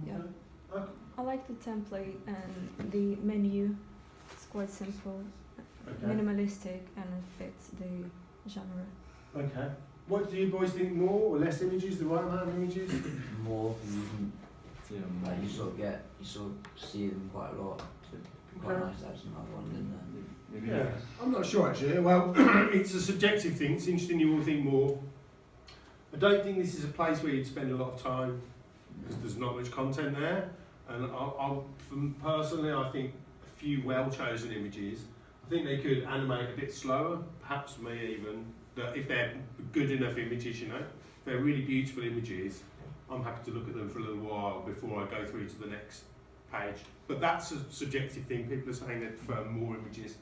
Yeah. Okay. I like the template and the menu. It's quite simple, minimalistic, and it fits the genre. Okay. What do you boys think? More or less images? The right amount of images? More, like you sort of see them quite a lot. So it'd be quite nice to have some other ones in there. Maybe Yeah, I'm not sure actually. Well, it's a subjective thing. It's interesting you all think more. I don't think this is a place where you'd spend a lot of time because there's not much content there. And personally, I think a few well-chosen images. I think they could animate a bit slower, perhaps me even. That if they're good enough images, you know, if they're really beautiful images, I'm happy to look at them for a little while before I go through to the next page. But that's a subjective thing. People are saying they prefer more images.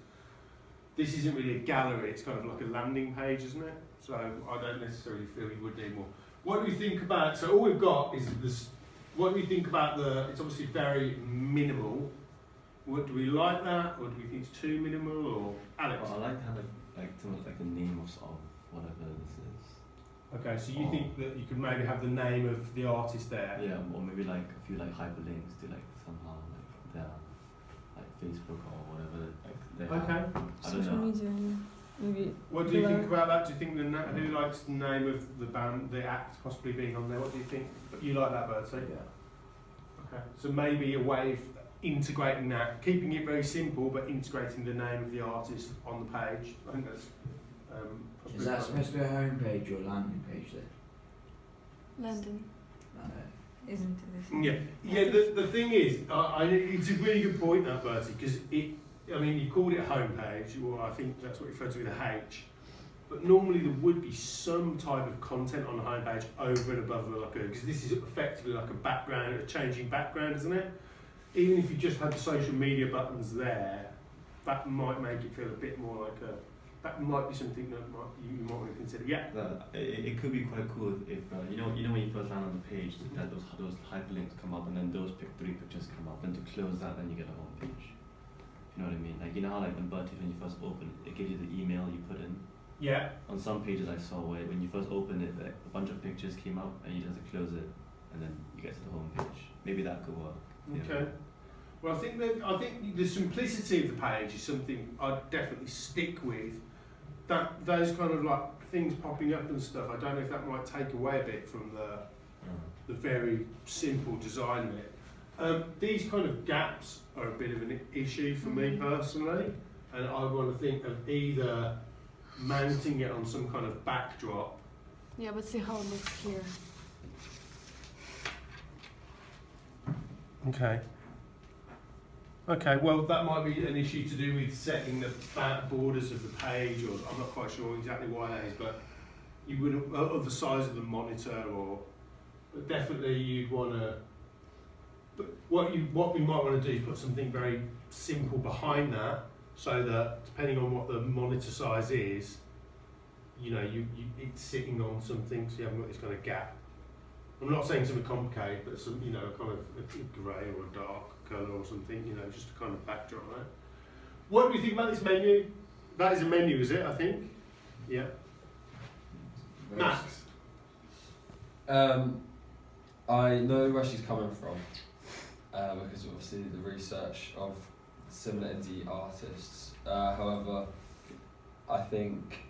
This isn't really a gallery, it's kind of like a landing page, isn't it? So I don't necessarily feel you would need more. What do we think about, so all we've got is this, what do we think about it's obviously very minimal. What, do we like that, or do we think it's too minimal, or Alex? Well, I like to have like the name of whatever this is. Okay, so you think that you could maybe have the name of the artist there? Yeah, or maybe like a few like hyperlinks to like somehow like their like Facebook or whatever like they have. I don't Social know. media, maybe. What do you think about that? Do you think who likes the name of the band, the act possibly being on there? What do you think? You like that, Bertie? Yeah. Okay, so maybe a way of integrating that, keeping it very simple, but integrating the name of the artist on the page. I think that's Is that supposed to be a home page or a landing page then? Landon, No. isn't it? Yeah, yeah. The thing is, it's a really good point that, Bertie, because I mean, you called it a homepage. Well, I think that's what you refer to with a H. But normally there would be some type of content on the homepage over and above because this is effectively like a background, a changing background, isn't it? Even if you just had the social media buttons there, that might make it feel a bit more like that might be something that you might want to consider. Yeah. It could be quite cool if you know when you first land on the page that those hyperlinks come up and then those three pictures come up, and to close that then you get a home page. You know what I mean? Like you know how like when Bertie, when you first open it, it gives you the email you put in. Yeah. On some pages I saw where when you first open it, like, a bunch of pictures came up and you just have to close it, and then you get to the home page. Maybe that could work. Okay. Well, I think the simplicity of the page is something I'd definitely stick with. Those kind of like things popping up and stuff, I don't know if that might take away a bit from the very simple design of it. These kind of gaps are a bit of an issue for me personally, and I want to think of either mounting it on some kind of backdrop. Yeah, but see how it looks here. Okay. Okay, well that might be an issue to do with setting the borders of the page, or I'm not quite sure exactly why that is, but you would, of the size of the monitor, but definitely you'd want to, but what we might want to do is put something very simple behind that, so that depending on what the monitor size is, you know, it's sitting on something, so you haven't got this kind of gap. I'm not saying something complicated, but some, you know, kind of a grey or a dark colour or something, you know, just a kind of backdrop, right? What do you think about this menu? That is a menu, is it, I think? Yeah. Max? I know where she's coming from, because obviously the research of similar indie artists. However, I think,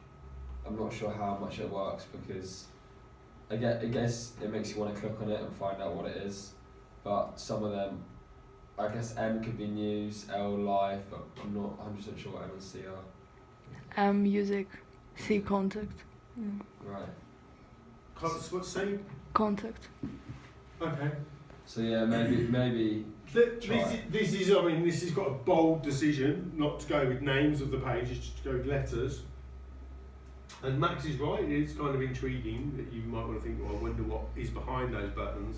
I'm not sure how much it works because I guess it makes you want to click on it and find out what it is, but some of them, I guess M could be news, L live, but I'm not 100% sure what M and C are. Music, C contact. Right. What's C? Contact. Okay. So yeah, maybe. This is, I mean, this has got a bold decision not to go with names of the pages, just to go with letters. And Max is right, it is kind of intriguing that you might want to think, well, I wonder what is behind those buttons.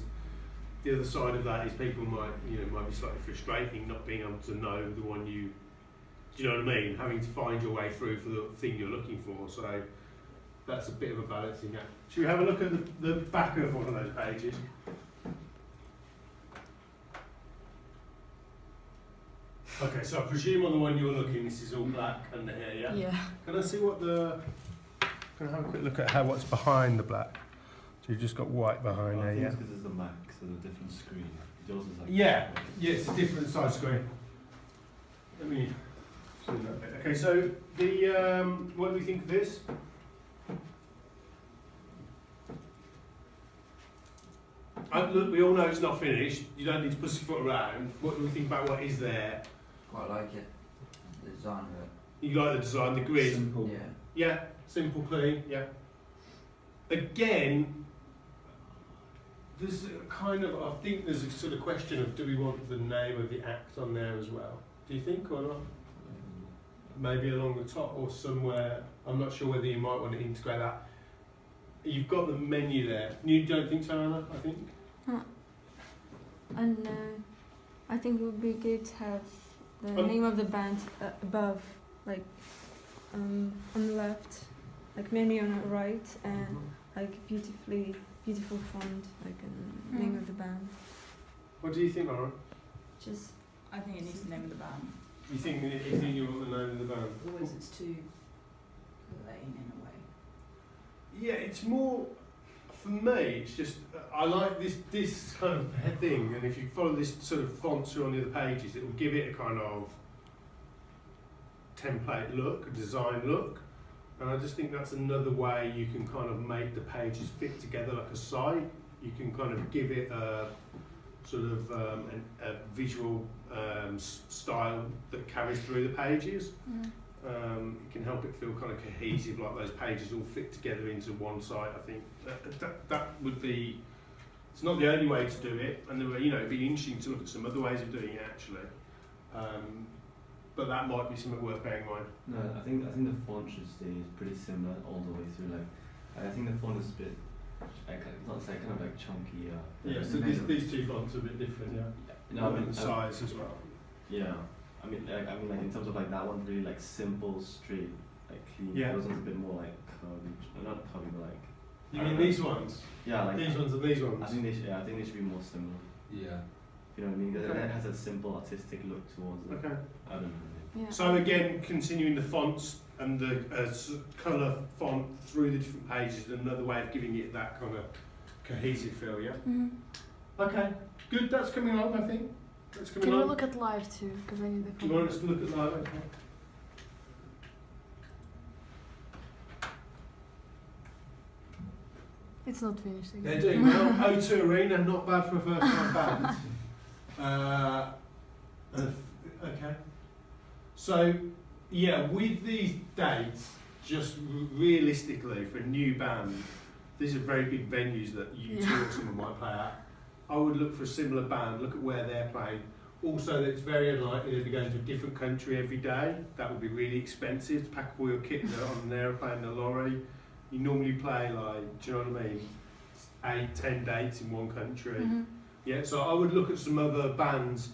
The other side of that is people might be slightly frustrating not being able to know the one do you know what I mean? Having to find your way through for the thing you're looking for. So that's a bit of a balancing act. Should we have a look at the back of one of those pages? Okay, so I presume on the one you're looking, this is all black under here, yeah? Yeah. Can I see can I have a quick look at what's behind the black? So you've just got white behind there, yeah? Because it's the Mac, so the different screen. Yours is like. Yeah, yeah, it's a different size screen. Let me zoom that bit. Okay, so the what do we think of this? Look, we all know it's not finished. You don't need to pussyfoot around. What do we think about what is there? Quite like it. The design of it. You like the design, the grid? Simple. Yeah. Yeah, simple, clean. Yeah. Again, there's a kind of, I think there's a sort of question of, do we want the name of the act on there as well? Do you think or not? Maybe along the top or somewhere. I'm not sure whether you might want to integrate that. You've got the menu there. You don't think so, Anna? I think. And I think it would be good to have the name of the band above, like on the left, like menu on the right, and like beautiful font, like a name of the band. What do you think, Laura? Just I think it needs the name of the band. You think you want the name of the band? Otherwise it's too plain in a way. Yeah, it's more, for me, it's just, I like this kind of thing, and if you follow this sort of font through on the other pages, it will give it a kind of template look, a design look, and I just think that's another way you can kind of make the pages fit together like a site. You can kind of give it a sort of a visual style that carries through the pages. It can help it feel kind of cohesive, like those pages all fit together into one site. I think that would be. It's not the only way to do it, and it'd be interesting to look at some other ways of doing it actually. But that might be something worth bearing in mind. No, I think the font should stay pretty similar all the way through. Like, I think the font is a bit, not say kind of like chunky. Yeah. So these two fonts are a bit different. Yeah. No, I mean size as well. Yeah. I mean, like in terms of like that one's really like simple, straight, like clean. Yeah. Those ones a bit more like curvy, not curvy, but like. You mean these ones? Yeah, like these ones and these ones. I think they should be more similar. Yeah. You know what I mean? Because Okay. it has a simple artistic look towards it. Okay. I don't know. yeah. So again, continuing the fonts and the colour font through the different pages is another way of giving it that kind of cohesive feel. Yeah. Okay. Good. That's coming along. I think. That's coming Can we along. look at live too? Because I need the Do you want us to look at live? Okay. It's not finished again. They're doing well. O2 Arena, not bad for a first time band. Okay. So, yeah, with these dates, just realistically, for a new band, these are very big venues that you two or someone might play at. I would look for a similar band, look at where they're playing. Also, it's very unlikely they'll be going to a different country every day. That would be really expensive to pack up all your kit on an aeroplane, a lorry. You normally play like, do you know what I mean? 8-10 dates in one country. Yeah, so I would look at some other bands,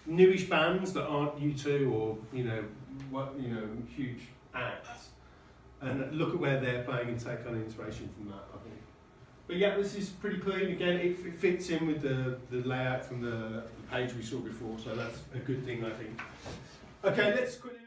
newish bands that aren't U2 or huge acts, and look at where they're playing and take on inspiration from that. I think. But yeah, this is pretty clean. Again, it fits in with the layout from the page we saw before, so that's a good thing, I think. Okay, let's quickly.